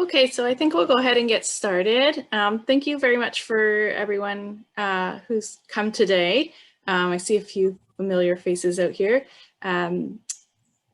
Okay, so I think we'll go ahead and get started. Thank you very much for everyone who's come today. I see a few familiar faces out here.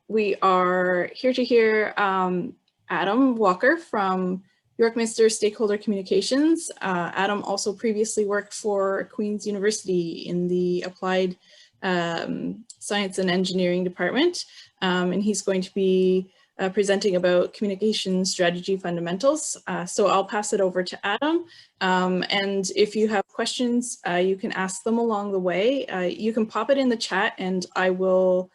We are here to hear Adam Walker from York-Minster Stakeholder Communications. Adam also previously worked for Queen's University in the Applied Science and Engineering Department, and he's going to be presenting about communication strategy fundamentals. So I'll pass it over to Adam. And if you have questions, you can ask them along the way. You can pop it in the chat and I will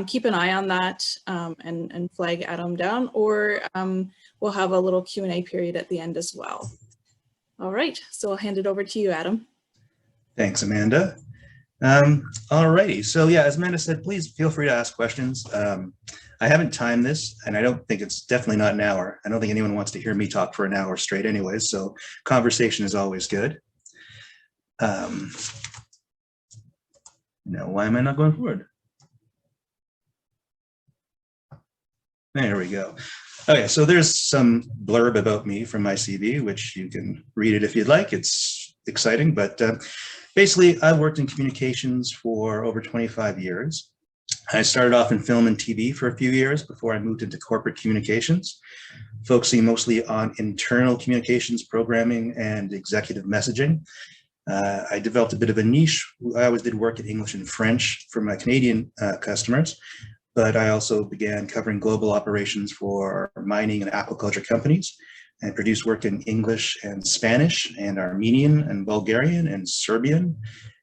keep an eye on that and flag Adam down, or we'll have a little Q&A period at the end as well. All right, so I'll hand it over to you, Adam. Thanks, Amanda. All righty, so yeah, as Amanda said, please feel free to ask questions. I haven't timed this, and I don't think it's definitely not an hour. I don't think anyone wants to hear me talk for an hour straight anyways, so conversation is always good. Now, why am I not going forward? There we go. Okay, so there's some blurb about me from my CV, which you can read it if you'd like. It's exciting, but basically, I've worked in communications for over 25 years. I started off in film and TV for a few years before I moved into corporate communications, focusing mostly on internal communications, programming, and executive messaging. I developed a bit of a niche. I always did work in English and French for my Canadian customers, but I also began covering global operations for mining and aquaculture companies and produced work in English and Spanish and Armenian and Bulgarian and Serbian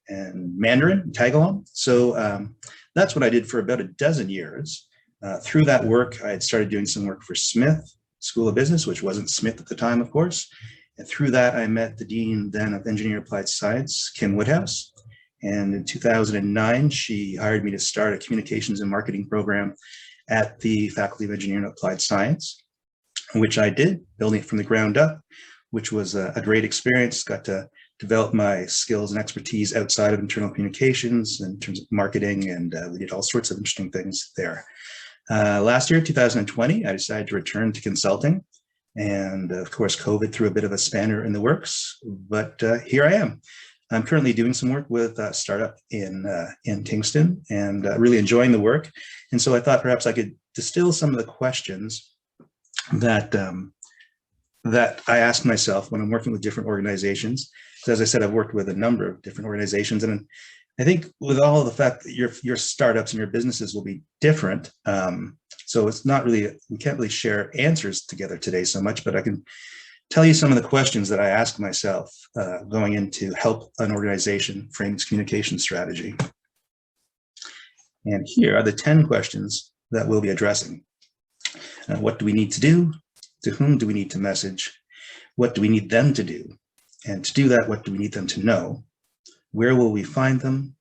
and Mandarin, Tagalog. So that's what I did for about a dozen years. Through that work, I had started doing some work for Smith School of Business, which wasn't Smith at the time, of course. And through that, I met the Dean then of Engineering Applied Science, Kim Woodhouse. And in 2009, she hired me to start a communications and marketing program at the Faculty of Engineering and Applied Science, which I did, building it from the ground up, which was a great experience. Got to develop my skills and expertise outside of internal communications in terms of marketing, and we did all sorts of interesting things there. Last year, 2020, I decided to return to consulting, and of course, COVID threw a bit of a spanner in the works, but here I am. I'm currently doing some work with a startup in Kingston and really enjoying the work. And so I thought perhaps I could distill some of the questions that I ask myself when I'm working with different organizations. So as I said, I've worked with a number of different organizations, and I think with all of the fact that your startups and your businesses will be different, so it's not really, we can't really share answers together today so much, but I can tell you some of the questions that I ask myself going in to help an organization frame its communication strategy. And here are the 10 questions that we'll be addressing. What do we need to do? To whom do we need to message? What do we need them to do? And to do that, what do we need them to know? Where will we find them?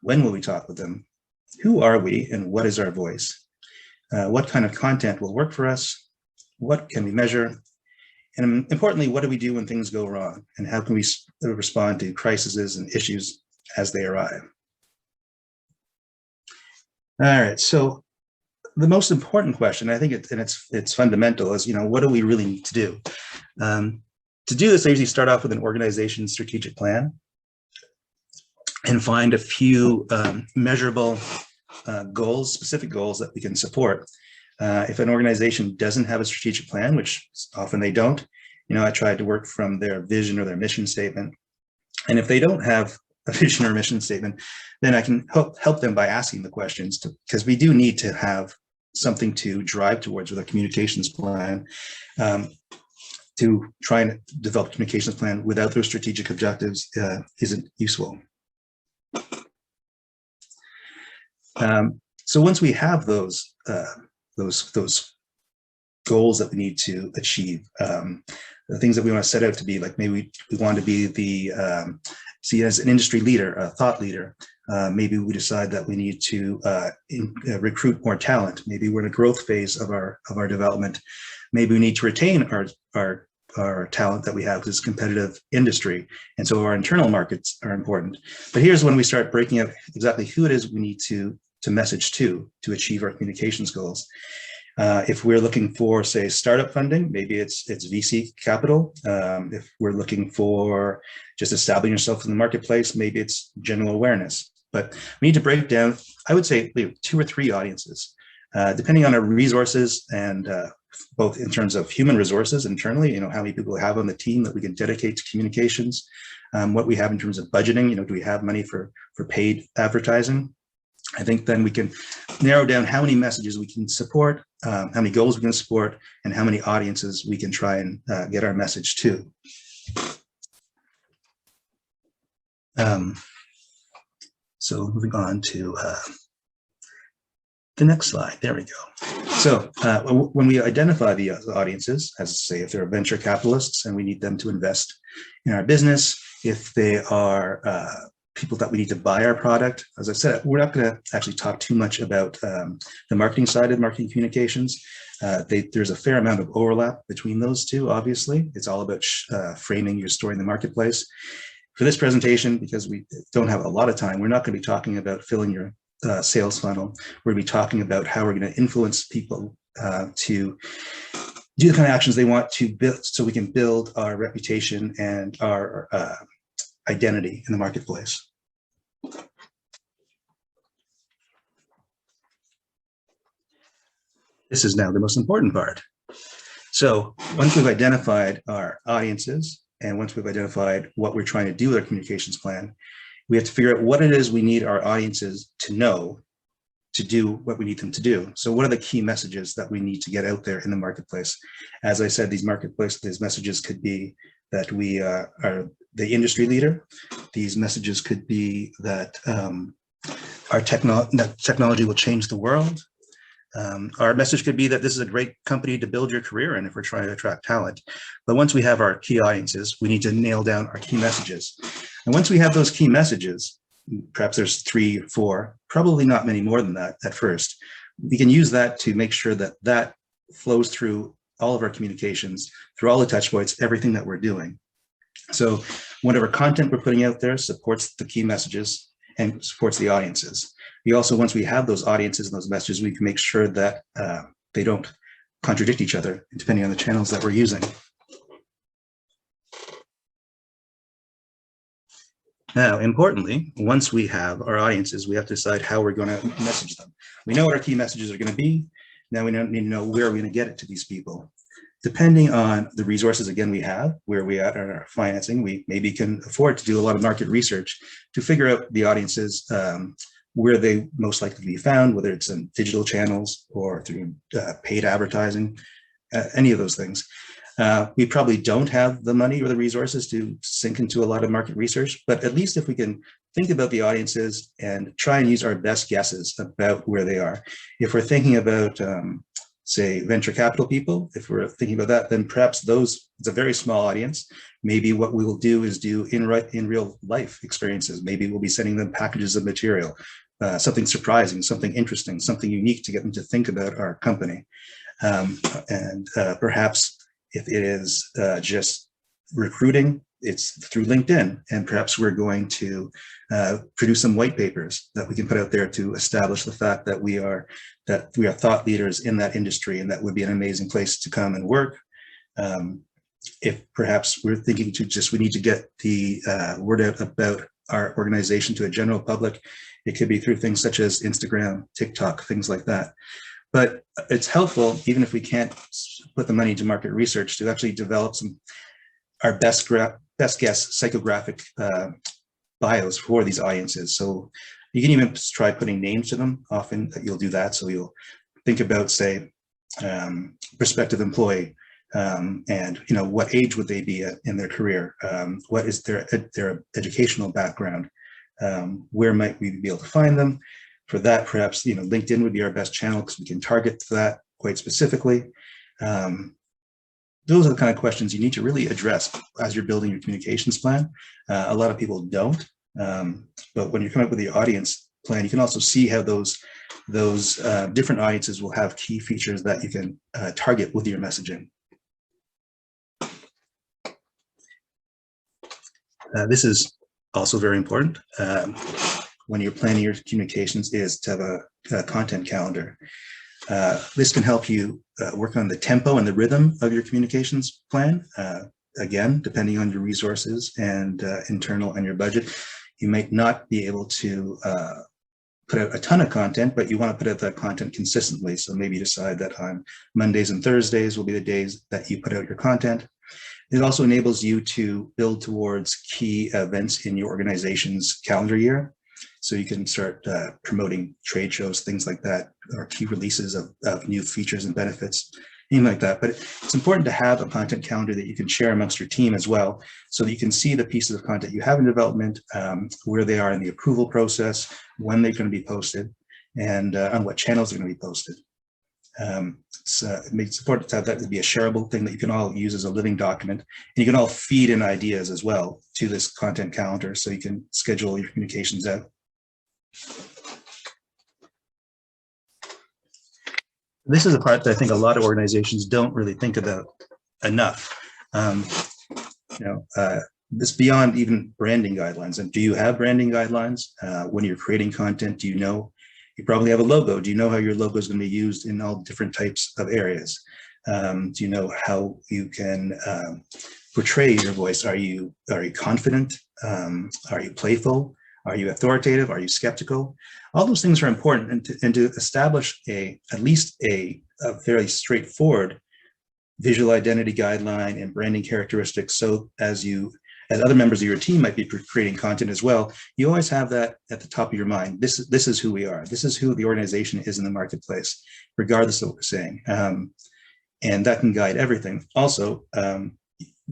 When will we talk with them? Who are we and what is our voice? What kind of content will work for us? What can we measure? And importantly, what do we do when things go wrong? And how can we respond to crises and issues as they arrive? All right, so the most important question, I think it's fundamental, is, what do we really need to do? To do this, I usually start off with an organization's strategic plan and find a few measurable goals, specific goals that we can support. If an organization doesn't have a strategic plan, which often they don't, I try to work from their vision or their mission statement. And if they don't have a vision or mission statement, then I can help them by asking the questions, because we do need to have something to drive towards with a communications plan. To try and develop a communications plan without those strategic objectives isn't useful. So once we have those goals that we need to achieve, the things that we want to set out to be, like maybe we want to be see as an industry leader, a thought leader. Maybe we decide that we need to recruit more talent. Maybe we're in a growth phase of our development. Maybe we need to retain our talent that we have, because it's a competitive industry. And so our internal markets are important. But here's when we start breaking out exactly who it is we need to message to achieve our communications goals. If we're looking for, say, startup funding, maybe it's VC capital. If we're looking for just establishing yourself in the marketplace, maybe it's general awareness. But we need to break down, I would say, 2 or 3 audiences, depending on our resources and both in terms of human resources internally, how many people we have on the team that we can dedicate to communications, what we have in terms of budgeting, do we have money for paid advertising? I think then we can narrow down how many messages we can support, how many goals we can support, and how many audiences we can try and get our message to. So moving on to the next slide. There we go. So when we identify the audiences, as say, if they're venture capitalists and we need them to invest in our business, if they are people that we need to buy our product. As I said, we're not going to actually talk too much about the marketing side of marketing communications. There's a fair amount of overlap between those two, obviously. It's all about framing your story in the marketplace. For this presentation, because we don't have a lot of time, we're not going to be talking about filling your sales funnel. We're going to be talking about how we're going to influence people to do the kind of actions they want to build so we can build our reputation and our identity in the marketplace. This is now the most important part. So once we've identified our audiences and once we've identified what we're trying to do with our communications plan, we have to figure out what it is we need our audiences to know to do what we need them to do. So what are the key messages that we need to get out there in the marketplace? As I said, these messages could be that we are the industry leader. These messages could be that our technology will change the world. Our message could be that this is a great company to build your career in if we're trying to attract talent. But once we have our key audiences, we need to nail down our key messages. And once we have those key messages, perhaps there's 3, 4, probably not many more than that at first, we can use that to make sure that that flows through all of our communications, through all the touch points, everything that we're doing. So whatever content we're putting out there supports the key messages and supports the audiences. We also, once we have those audiences and those messages, we can make sure that they don't contradict each other depending on the channels that we're using. Now, importantly, once we have our audiences, we have to decide how we're going to message them. We know what our key messages are going to be. Now we need to know where we're going to get it to these people. Depending on the resources, again, we have, where we are in our financing, we maybe can afford to do a lot of market research to figure out the audiences, where they most likely to be found, whether it's in digital channels or through paid advertising, any of those things. We probably don't have the money or the resources to sink into a lot of market research, but at least if we can think about the audiences and try and use our best guesses about where they are. If we're thinking about, say, venture capital people, if we're thinking about that, then perhaps it's a very small audience. Maybe what we will do is do in real life experiences. Maybe we'll be sending them packages of material, something surprising, something interesting, something unique to get them to think about our company. Perhaps if it is just recruiting, it's through LinkedIn, and perhaps we're going to produce some white papers that we can put out there to establish the fact that we are thought leaders in that industry, and that would be an amazing place to come and work. If perhaps we're thinking we need to get the word out about our organization to a general public, it could be through things such as Instagram, TikTok, things like that. But it's helpful, even if we can't put the money into market research, to actually develop our best guess psychographic bios for these audiences. So you can even try putting names to them. Often you'll do that. So you'll think about, say, prospective employee, and what age would they be in their career? What is their educational background? Where might we be able to find them? For that, perhaps LinkedIn would be our best channel because we can target that quite specifically. Those are the kind of questions you need to really address as you're building your communications plan. A lot of people don't, but when you come up with the audience plan, you can also see how those different audiences will have key features that you can target with your messaging. This is also very important. When you're planning your communications, is to have a content calendar. This can help you work on the tempo and the rhythm of your communications plan. Again, depending on your resources and internal and your budget, you might not be able to put out a ton of content, but you want to put out that content consistently. So maybe decide that on Mondays and Thursdays will be the days that you put out your content. It also enables you to build towards key events in your organization's calendar year. So you can start promoting trade shows, things like that, or key releases of new features and benefits, anything like that. But it's important to have a content calendar that you can share amongst your team as well, so that you can see the pieces of content you have in development, where they are in the approval process, when they're going to be posted, and on what channels they're going to be posted. It's important to have that to be a shareable thing that you can all use as a living document, and you can all feed in ideas as well to this content calendar, so you can schedule your communications out. This is a part that I think a lot of organizations don't really think about enough. This beyond even branding guidelines. And do you have branding guidelines? When you're creating content, do you know? You probably have a logo. Do you know how your logo is going to be used in all different types of areas? Do you know how you can portray your voice? Are you confident? Are you playful? Are you authoritative? Are you skeptical? All those things are important, and to establish at least a fairly straightforward visual identity guideline and branding characteristics, so as other members of your team might be creating content as well, you always have that at the top of your mind. This is who we are. This is who the organization is in the marketplace, regardless of what we're saying. And that can guide everything. Also,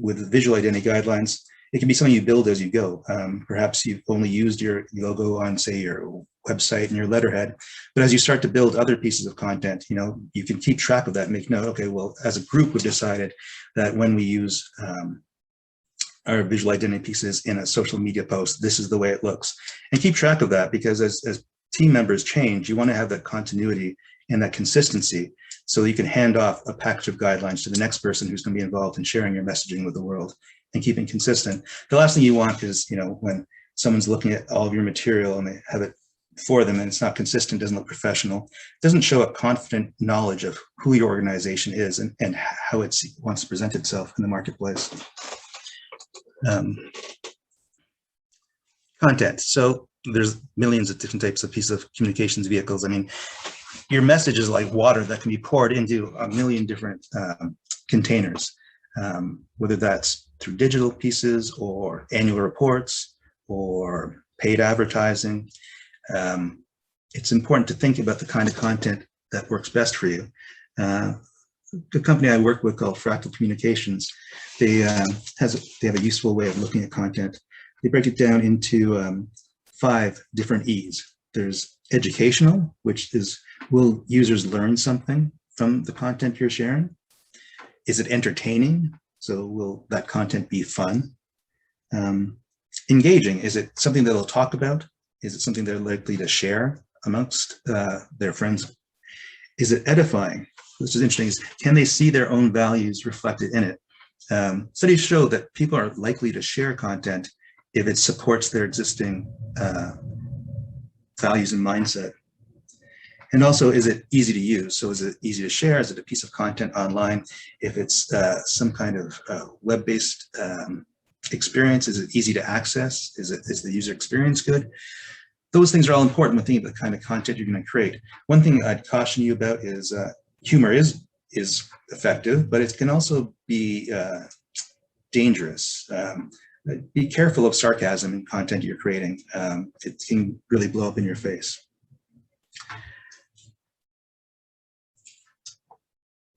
with the visual identity guidelines, it can be something you build as you go. Perhaps you've only used your logo on, say, your website and your letterhead, but as you start to build other pieces of content, you can keep track of that and make note, okay, well, as a group, we've decided that when we use our visual identity pieces in a social media post, this is the way it looks. And keep track of that, because as team members change, you want to have that continuity and that consistency, so you can hand off a package of guidelines to the next person who's going to be involved in sharing your messaging with the world and keeping consistent. The last thing you want is, when someone's looking at all of your material and they have it for them and it's not consistent, doesn't look professional, doesn't show a confident knowledge of who your organization is and how it wants to present itself in the marketplace. Content. So there's millions of different types of pieces of communications vehicles. I mean, your message is like water that can be poured into a million different containers, whether that's through digital pieces or annual reports or paid advertising. It's important to think about the kind of content that works best for you. The company I work with, called Fractal Communications, they have a useful way of looking at content. They break it down into 5 different E's. There's educational, which is, will users learn something from the content you're sharing? Is it entertaining? So will that content be fun? Engaging, is it something that they'll talk about? Is it something they're likely to share amongst their friends? Is it edifying? Which is interesting, is can they see their own values reflected in it? Studies show that people are likely to share content if it supports their existing values and mindset. And also, is it easy to use? So is it easy to share? Is it a piece of content online? If it's some kind of web-based experience, is it easy to access? Is the user experience good? Those things are all important when thinking about the kind of content you're going to create. One thing I'd caution you about is humor is effective, but it can also be dangerous. Be careful of sarcasm in content you're creating. It can really blow up in your face.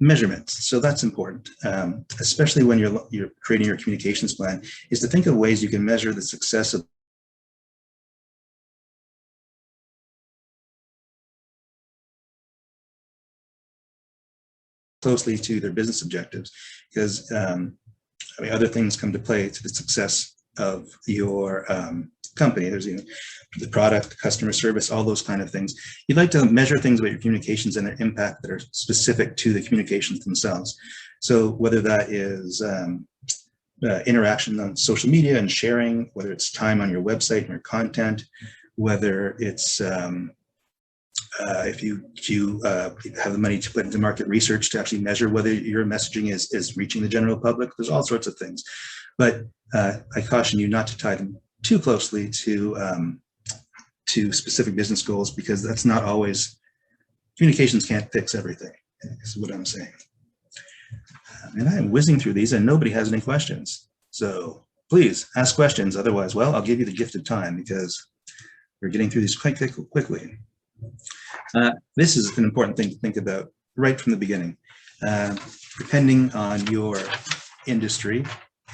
Measurements, so that's important, especially when you're creating your communications plan, is to think of ways you can measure the success of closely to their business objectives, because other things come to play to the success of your company. There's the product, the customer service, all those kind of things. You'd like to measure things about your communications and their impact that are specific to the communications themselves. So whether that is interaction on social media and sharing, whether it's time on your website and your content, whether it's if you have the money to put into market research to actually measure whether your messaging is reaching the general public. There's all sorts of things, but I caution you not to tie them too closely to specific business goals, because that's not always, communications can't fix everything, is what I'm saying. And I'm whizzing through these and nobody has any questions. So please ask questions. Otherwise, well, I'll give you the gift of time because we're getting through these quite quickly. This is an important thing to think about right from the beginning. Depending on your industry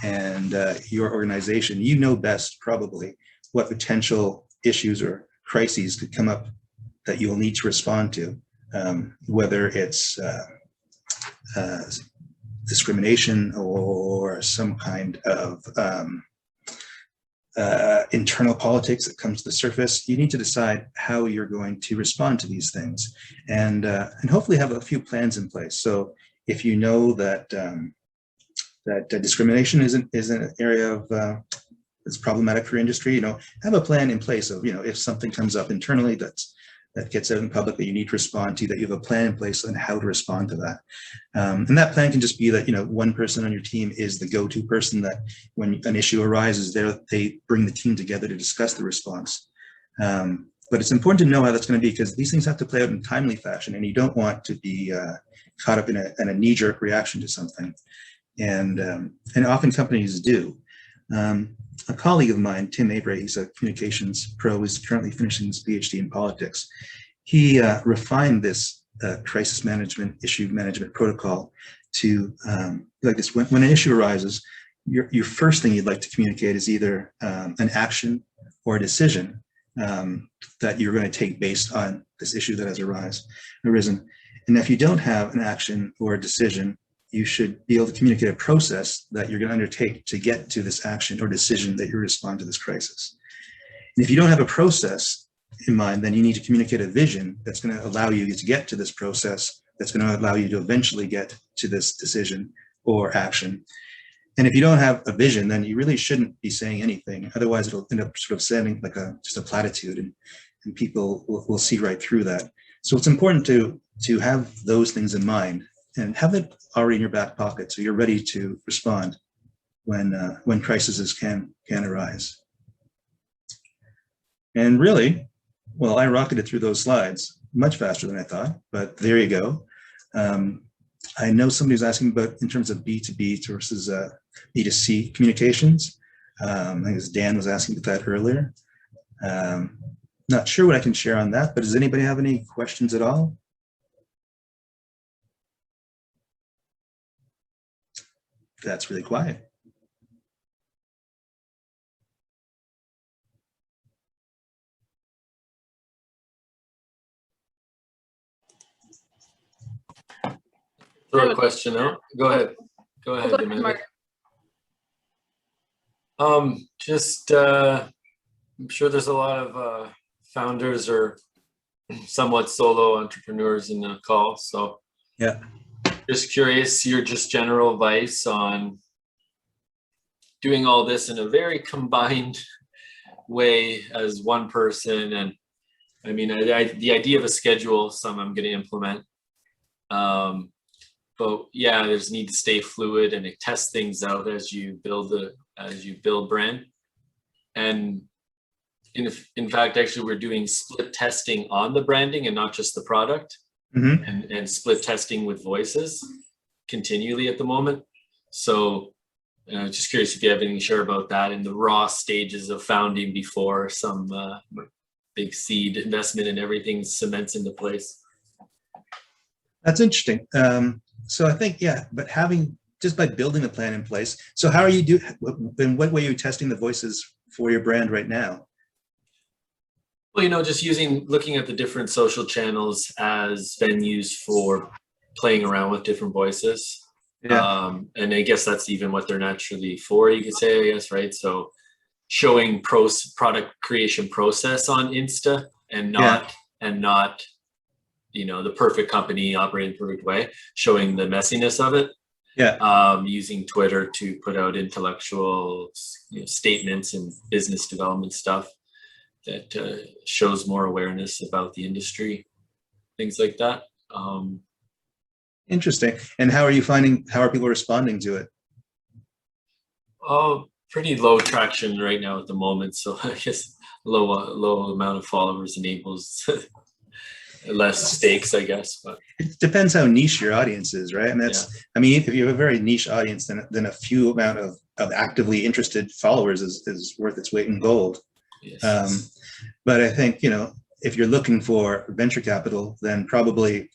and your organization, you know best probably what potential issues or crises could come up that you'll need to respond to, whether it's discrimination or some kind of internal politics that comes to the surface. You need to decide how you're going to respond to these things, and hopefully have a few plans in place. So if you know that discrimination is an area of that's problematic for industry, have a plan in place of, if something comes up internally that gets out in public that you need to respond to, that you have a plan in place on how to respond to that. And that plan can just be that, one person on your team is the go-to person, that when an issue arises, they bring the team together to discuss the response. But it's important to know how that's going to be, because these things have to play out in a timely fashion, and you don't want to be caught up in a knee-jerk reaction to something. And often companies do. A colleague of mine, Tim Abray, he's a communications pro, who's currently finishing his PhD in politics. He refined this crisis management, issue management protocol to like this: when an issue arises, your first thing you'd like to communicate is either an action or a decision that you're going to take based on this issue that has arisen. And if you don't have an action or a decision, you should be able to communicate a process that you're going to undertake to get to this action or decision that you respond to this crisis. And if you don't have a process in mind, then you need to communicate a vision that's going to allow you to get to this process, that's going to allow you to eventually get to this decision or action. And if you don't have a vision, then you really shouldn't be saying anything. Otherwise, it'll end up sort of sounding like just a platitude, and people will see right through that. So it's important to have those things in mind and have it already in your back pocket, so you're ready to respond when crises can arise. And really, well, I rocketed through those slides much faster than I thought, but there you go. I know somebody's asking about in terms of B2B versus B2C communications. I think it was Dan was asking about that earlier. Not sure what I can share on that, but does anybody have any questions at all? That's really quiet. Throw a question out. Go ahead. Go ahead, Amanda. I'm sure there's a lot of founders or somewhat solo entrepreneurs in the call. So yeah, just curious, your just general advice on doing all this in a very combined way as one person. And I mean, the idea of a schedule, some I'm going to implement. But yeah, there's need to stay fluid and test things out as you build brand. And in fact, actually, we're doing split testing on the branding and not just the product, and split testing with voices continually at the moment. So just curious if you have anything to share about that in the raw stages of founding before some big seed investment and everything cements into place. That's interesting. So I think, yeah, but just by building the plan in place. So how are you in what way are you testing the voices for your brand right now? Well, just looking at the different social channels as venues for playing around with different voices. Yeah. And I guess that's even what they're naturally for, you could say, I guess, right? So showing product creation process on Insta and not the perfect company operating the perfect way, showing the messiness of it. Yeah. Using Twitter to put out intellectual statements and business development stuff that shows more awareness about the industry. things like that. Interesting. And how are people responding to it? Oh, pretty low traction right now at the moment. So I guess low amount of followers enables less stakes, I guess. But It depends how niche your audience is, right? And I mean, if you have a very niche audience, then a few amount of actively interested followers is worth its weight in gold. yes. But I think, if you're looking for venture capital, then probably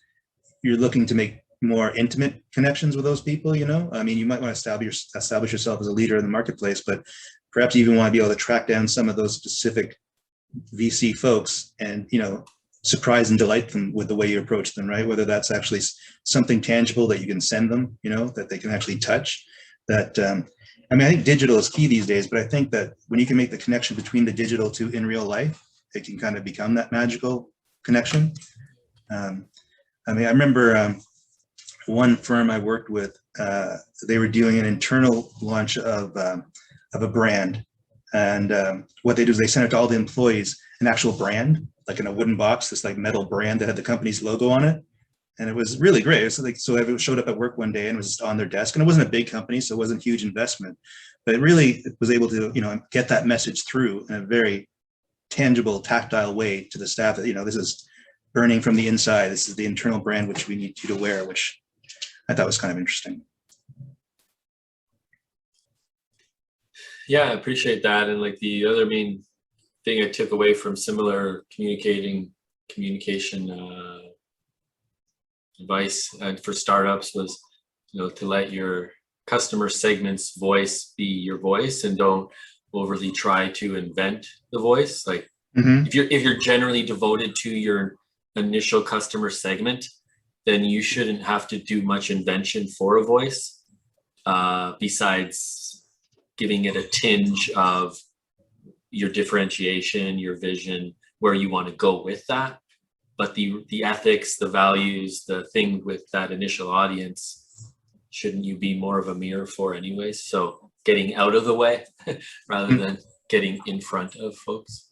you're looking to make more intimate connections with those people. I mean, you might want to establish yourself as a leader in the marketplace, but perhaps you even want to be able to track down some of those specific VC folks and, surprise and delight them with the way you approach them, right? Whether that's actually something tangible that you can send them, that they can actually touch. That I mean, I think digital is key these days, but I think that when you can make the connection between the digital to in real life, it can kind of become that magical connection. I mean, I remember one firm I worked with, they were doing an internal launch of a brand. And what they do is they sent it to all the employees, an actual brand, like in a wooden box, this like metal brand that had the company's logo on it. And it was really great. It was like, so it showed up at work one day and was just on their desk. And it wasn't a big company, so it wasn't a huge investment. But it really was able to, get that message through in a very tangible, tactile way to the staff that, this is burning from the inside. This is the internal brand which we need you to wear, which I thought was kind of interesting. Yeah, I appreciate that. And like the other main thing I took away from similar communication advice for startups was, to let your customer segment's voice be your voice and don't overly try to invent the voice. Like if you're generally devoted to your initial customer segment, then you shouldn't have to do much invention for a voice, besides giving it a tinge of your differentiation, your vision, where you want to go with that. But the ethics, the values, the thing with that initial audience, shouldn't you be more of a mirror for anyways? So getting out of the way rather than getting in front of folks.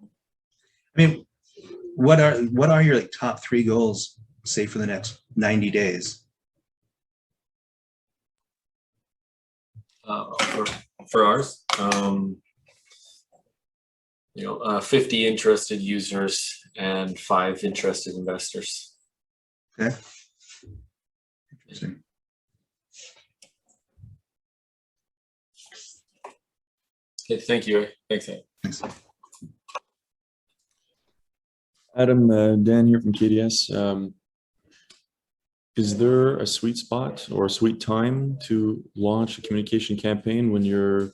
I mean, what are your like top 3 goals, say, for the next 90 days? For ours, 50 interested users and 5 interested investors. Okay. Interesting. Okay, thank you. Thanks. Thanks. Adam, Dan here from KDS. Is there a sweet spot or a sweet time to launch a communication campaign when you're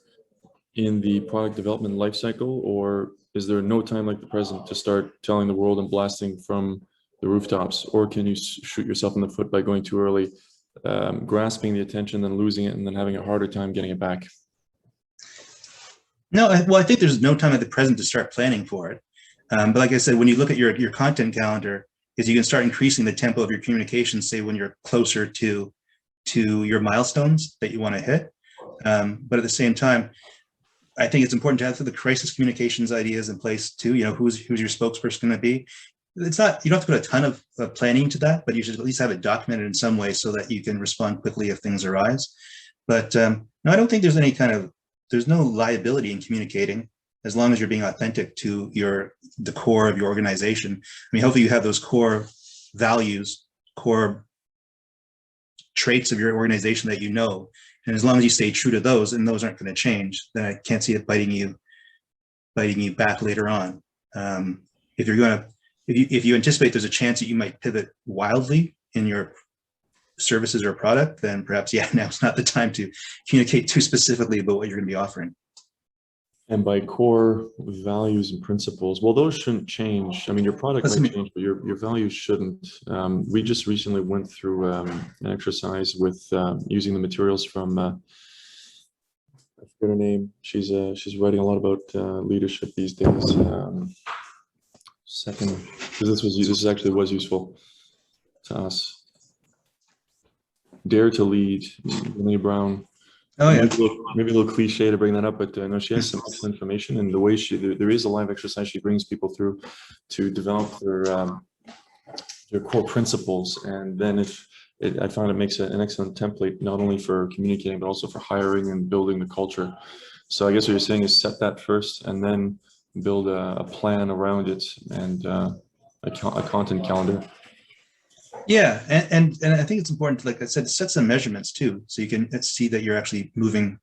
in the product development lifecycle, or is there no time like the present to start telling the world and blasting from the rooftops, or can you shoot yourself in the foot by going too early, grasping the attention, then losing it, and then having a harder time getting it back? No, well, I think there's no time at the present to start planning for it. But like I said, when you look at your content calendar, is you can start increasing the tempo of your communication, say when you're closer to your milestones that you want to hit. But at the same time, I think it's important to have the crisis communications ideas in place too. Who's your spokesperson going to be? It's not, you don't have to put a ton of planning to that, but you should at least have it documented in some way so that you can respond quickly if things arise. But no, I don't think there's no liability in communicating as long as you're being authentic to the core of your organization. I mean, hopefully you have those core values, core traits of your organization that you know. And as long as you stay true to those, and those aren't going to change, then I can't see it biting you back later on. If you anticipate there's a chance that you might pivot wildly in your services or product, then perhaps, now's not the time to communicate too specifically about what you're going to be offering. And by core values and principles, well, those shouldn't change. I mean, your product might change, but your values shouldn't. We just recently went through an exercise with using the materials from, I forget her name. She's writing a lot about leadership these days. Because this actually was useful to us. Dare to Lead, Renee Brown. Oh yeah. Maybe a little cliche to bring that up, but no, she has some excellent information, and the way there is a live exercise she brings people through to develop your core principles. And then I found it makes an excellent template, not only for communicating, but also for hiring and building the culture. So I guess what you're saying is set that first and then build a plan around it and a content calendar. Yeah, and I think it's important to, like I said, set some measurements too, so you can see that you're actually moving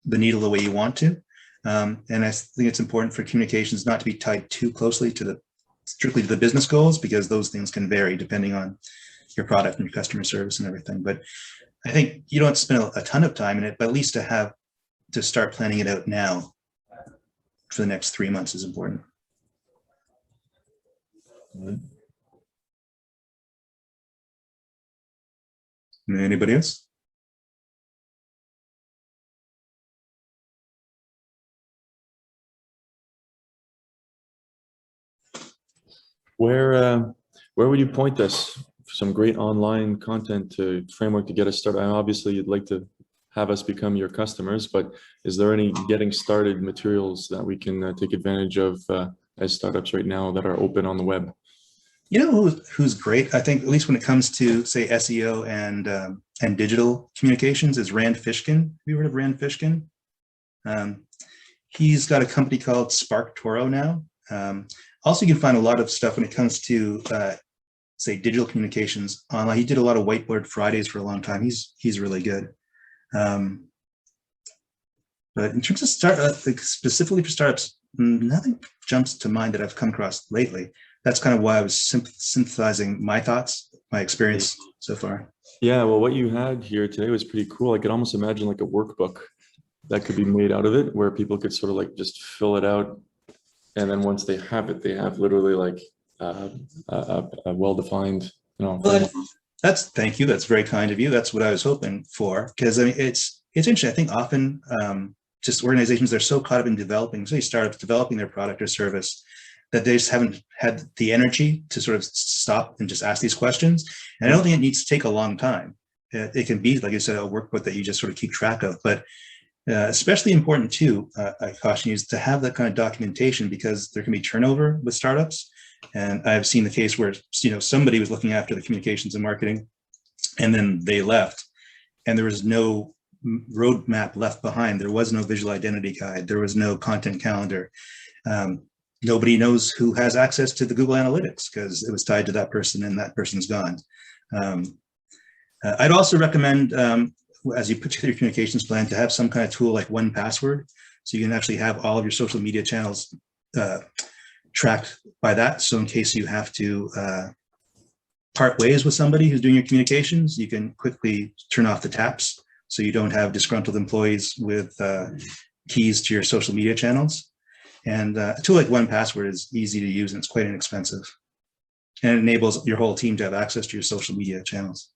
the needle the way you want to. And I think it's important for communications not to be tied too closely to strictly to the business goals, because those things can vary depending on your product and your customer service and everything. But I think you don't have to spend a ton of time in it, but at least to start planning it out now for the next 3 months is important. Anybody else? Where would you point us for some great online content framework to get us started? Obviously, you'd like to have us become your customers, but is there any getting started materials that we can take advantage of as startups right now that are open on the web? You know who's great, I think, at least when it comes to, say, SEO and digital communications, is Rand Fishkin. Have you heard of Rand Fishkin? He's got a company called Spark Toro now. Also, you can find a lot of stuff when it comes to, say, digital communications online. He did a lot of Whiteboard Fridays for a long time. He's really good. But in terms of specifically for startups, nothing jumps to mind that I've come across lately. That's kind of why I was synthesizing my thoughts, my experience so far. Yeah, well, what you had here today was pretty cool. I could almost imagine like a workbook that could be made out of it, where people could sort of like just fill it out. And then once they have it, they have literally like a well-defined, Well, thank you. That's very kind of you. That's what I was hoping for. Because I mean, it's interesting. I think often just organizations, they're so caught up in developing, say startups developing their product or service, that they just haven't had the energy to sort of stop and just ask these questions. And I don't think it needs to take a long time. It can be, like I said, a workbook that you just sort of keep track of. But especially important too, I caution you, is to have that kind of documentation, because there can be turnover with startups. And I've seen the case where, somebody was looking after the communications and marketing, and then they left, and there was no roadmap left behind. There was no visual identity guide. There was no content calendar. Nobody knows who has access to the Google Analytics because it was tied to that person, and that person's gone. I'd also recommend, as you put together your communications plan, to have some kind of tool like 1Password, so you can actually have all of your social media channels tracked by that. So in case you have to part ways with somebody who's doing your communications, you can quickly turn off the taps, so you don't have disgruntled employees with keys to your social media channels. And a tool like 1Password is easy to use, and it's quite inexpensive. And it enables your whole team to have access to your social media channels.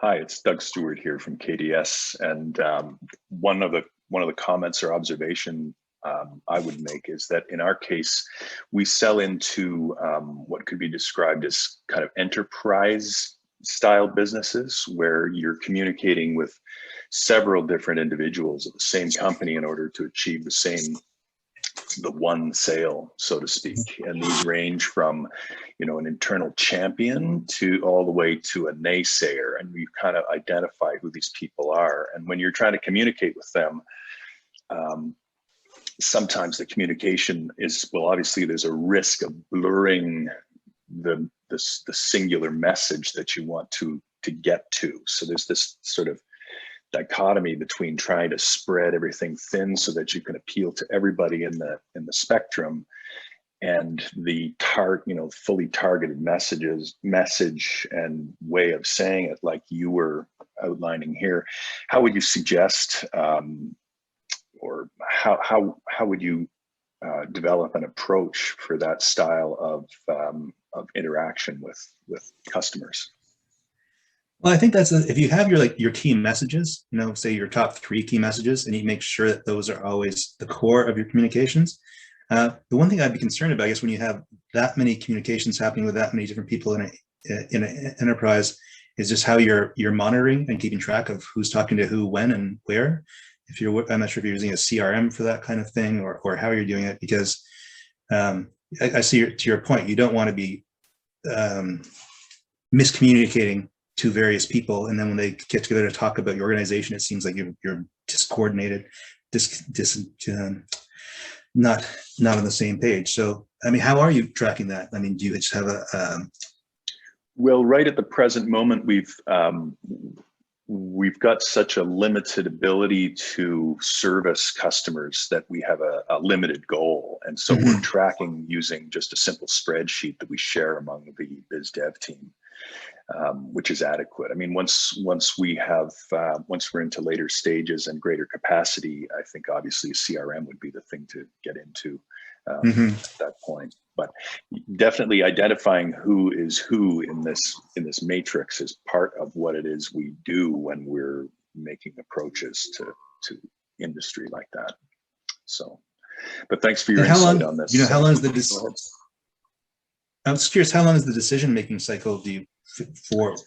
Hi, it's Doug Stewart here from KDS, and one of the comments or observation I would make is that in our case, we sell into what could be described as kind of enterprise style businesses, where you're communicating with several different individuals of the same company in order to achieve the one sale, so to speak. And these range from, an internal champion to all the way to a naysayer. And we kind of identify who these people are. And when you're trying to communicate with them, sometimes the communication is, well, obviously there's a risk of blurring the singular message that you want to get to. So there's this sort of dichotomy between trying to spread everything thin so that you can appeal to everybody in the spectrum, and the fully targeted message and way of saying it, like you were outlining here. How would you suggest, or how would you develop an approach for that style of interaction with customers? Well, I think that's if you have your key messages, say your top 3 key messages, and you make sure that those are always the core of your communications. The one thing I'd be concerned about, I guess, when you have that many communications happening with that many different people in an enterprise, is just how you're monitoring and keeping track of who's talking to who, when, and where. I'm not sure if you're using a CRM for that kind of thing, or how you're doing it, because I see to your point, you don't want to be miscommunicating to various people, and then when they get together to talk about your organization, it seems like you're discoordinated, not on the same page. So, I mean, how are you tracking that? I mean, do you just have a well, right at the present moment, we've got such a limited ability to service customers that we have a limited goal. And so we're tracking using just a simple spreadsheet that we share among the biz dev team, which is adequate. I mean, once we're into later stages and greater capacity, I think obviously CRM would be the thing to get into at that point. But definitely identifying who is who in this matrix is part of what it is we do when we're making approaches to industry like that. So, but thanks for your insight on this. You know, how long is I was curious, how long is the decision-making cycle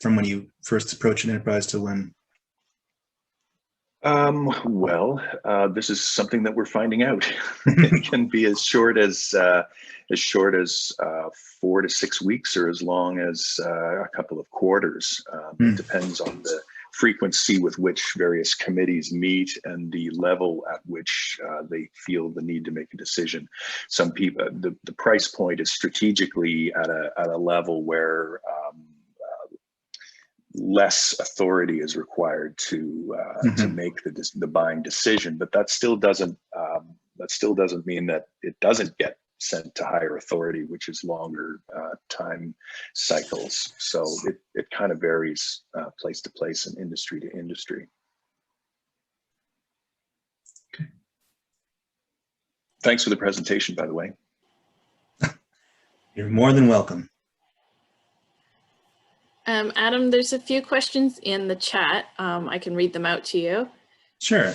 from when you first approach an enterprise to when? Well, this is something that we're finding out. It can be as short as 4 to 6 weeks, or as long as a couple of quarters. It depends on the frequency with which various committees meet and the level at which they feel the need to make a decision. Some people, the price point is strategically at a level where less authority is required to make the buying decision, but that still doesn't mean that it doesn't get sent to higher authority, which is longer time cycles. So it kind of varies place to place and industry to industry. Okay. Thanks for the presentation, by the way. You're more than welcome. Adam, there's a few questions in the chat. I can read them out to you. Sure.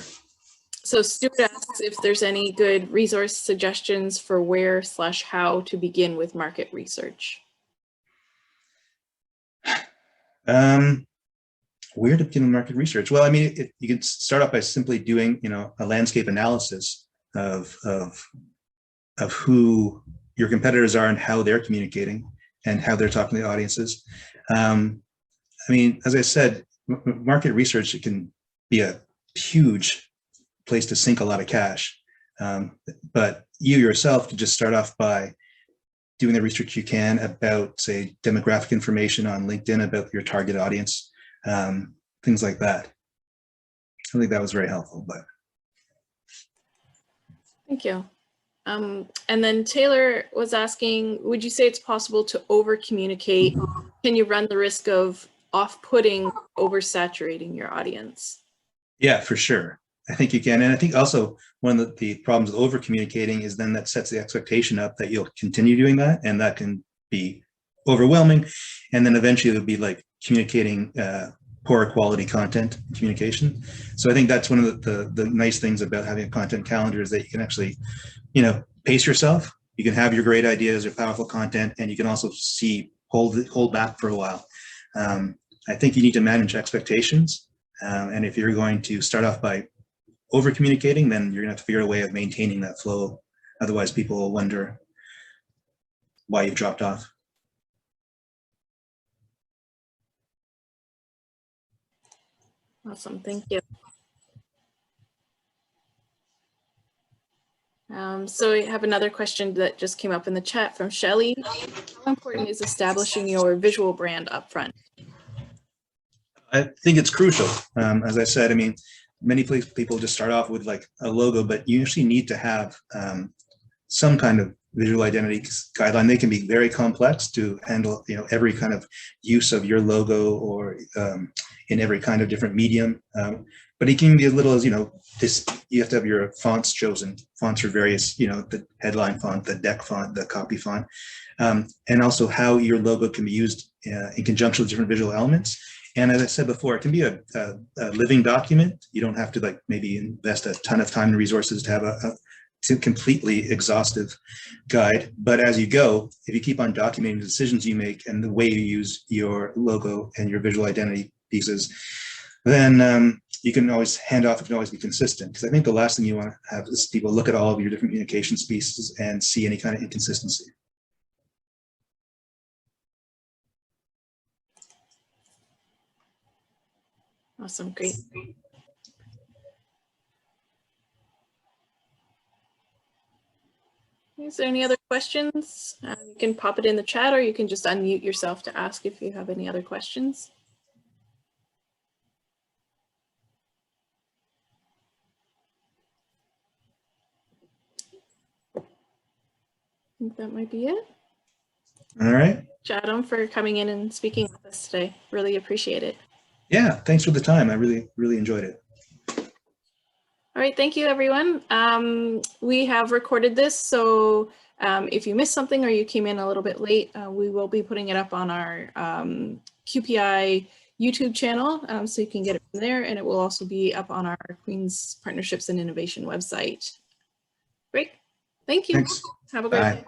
So Stuart asks if there's any good resource suggestions for where/how to begin with market research. Where to begin with market research? Well, I mean, you could start off by simply doing, a landscape analysis of who your competitors are and how they're communicating and how they're talking to audiences. I mean, as I said, market research, it can be a huge place to sink a lot of cash. But you yourself could just start off by doing the research you can about, say, demographic information on LinkedIn about your target audience, things like that. I think that was very helpful. But Thank you. And then Taylor was asking, would you say it's possible to over communicate? Can you run the risk of off-putting, oversaturating your audience? yeah, for sure. I think you can. And I think also one of the problems with over communicating is then that sets the expectation up that you'll continue doing that. And that can be overwhelming. And then eventually it would be like communicating poor quality content communication. So I think that's one of the nice things about having a content calendar is that you can actually, pace yourself. You can have your great ideas, your powerful content, and you can also hold back for a while. I think you need to manage expectations. And if you're going to start off by over communicating, then you're gonna have to figure out a way of maintaining that flow. Otherwise people will wonder why you've dropped off. Awesome, thank you. So we have another question that just came up in the chat from Shelley. How important is establishing your visual brand upfront? I think it's crucial. As I said, I mean, many people just start off with like a logo, but you actually need to have some kind of visual identity guideline. They can be very complex to handle, every kind of use of your logo or in every kind of different medium. But it can be as little as, you have to have your fonts chosen, fonts for various, the headline font, the deck font, the copy font, and also how your logo can be used in conjunction with different visual elements. And as I said before, it can be a living document. You don't have to maybe invest a ton of time and resources to have a completely exhaustive guide. But as you go, if you keep on documenting the decisions you make and the way you use your logo and your visual identity pieces, then you can always hand off, it can always be consistent. Because I think the last thing you want to have is people look at all of your different communications pieces and see any kind of inconsistency. Awesome, great. Is there any other questions? You can pop it in the chat, or you can just unmute yourself to ask if you have any other questions. I think that might be it. All right. Adam, for coming in and speaking with us today. Really appreciate it. Yeah, thanks for the time. I really enjoyed it. All right, thank you, everyone. We have recorded this, so if you missed something or you came in a little bit late, we will be putting it up on our QPI YouTube channel, so you can get it from there, and it will also be up on our Queen's Partnerships and Innovation website. Great, thank you. Thanks. Have a great Bye. day.